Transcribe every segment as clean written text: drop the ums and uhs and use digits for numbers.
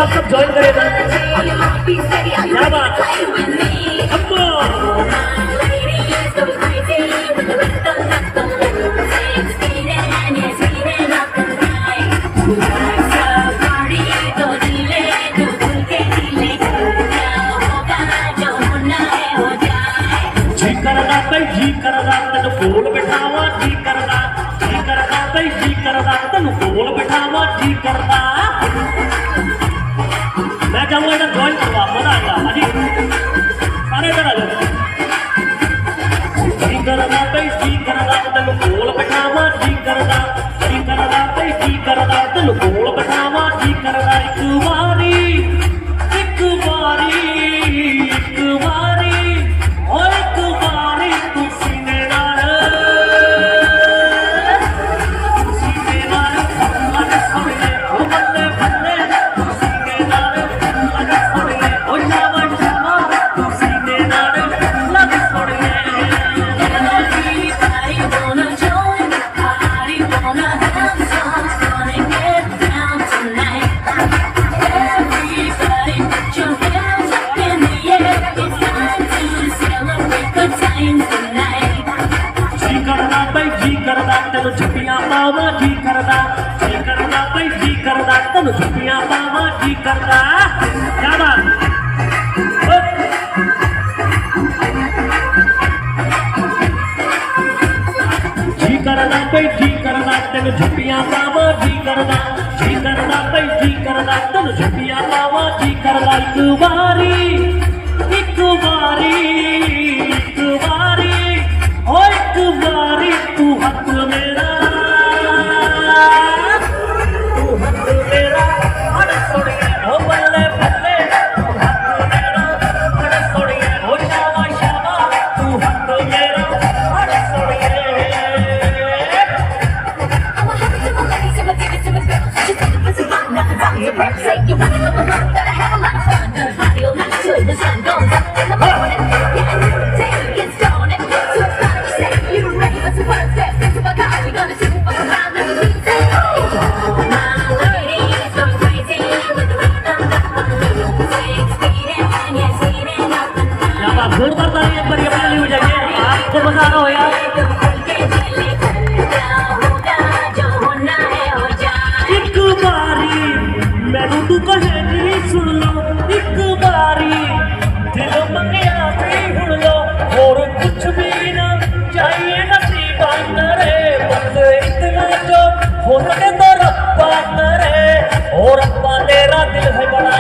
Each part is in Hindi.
आप सब ज्वाइन करेगा। क्या बात जी करदा तेन कोल बिठावा जी करदा भाई जी करदा तेन कोल बिठावा जी करदा। मैं चाहूंगा इधर ज्वाइन करवा मजा आएगा। हाँ जी सारे इधर आ जाओ। जी करदा भाई जी करदा तेन कोल बिठावा जी करदा भाई जी करदा तेन कोल बिठावा जी करदा। एक बारी तेन छुट्टियां पावा जी करदा भाई जी करदा तेन छुट्टियां पावा जी करदा। क्या बात जी करदा भाई जी करदा तेन छुट्टियां पावा जी करदा भाई जी करदा तेन छुट्टियां पावा जी करदा। एक बारी तू हक मेरा बड़े सोनिए हो बल्ले बल्ले तू हक मेरा बड़े सोनिए हो शाबा शाबा तू हक मेरा बड़े सोनिए। जोरदार ताली एक बार अपने लिए हो जाइए। आपको मजा आ रहा हो यार। एक बारी मैनू तू कहे सुन लो एक बारी दिल मंगया हुन लो और कुछ भी ना चाहिए नसीब रे बस इतना जो हो सके तो रब्बा करे। और रब्बा तेरा दिल है बड़ा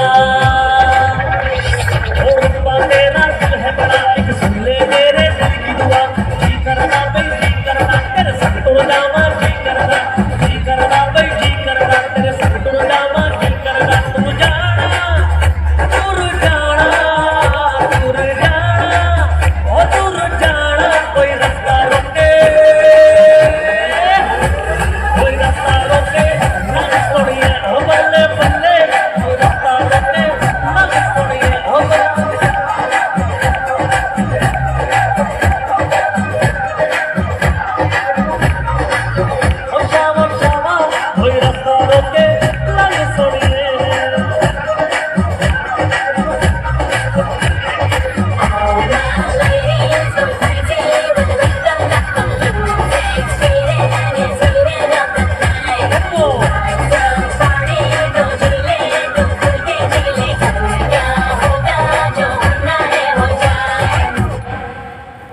और रब्बा तेरा दिल है बड़ा। एक सुन ले मेरे दिल की दुआ जी करदा भाई जी करदा तेरे संग तुर जावा जी करदा भाई जी करदा तेरे संग तुर जावा जी करदा। तुर जाना ओ तुर जाना कोई रास्ता रोके ना सोनिए ओ बल्ले बल्ले कोई रास्ता रोके ना सोनिए ओ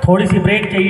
थोड़ी सी ब्रेक चाहिए।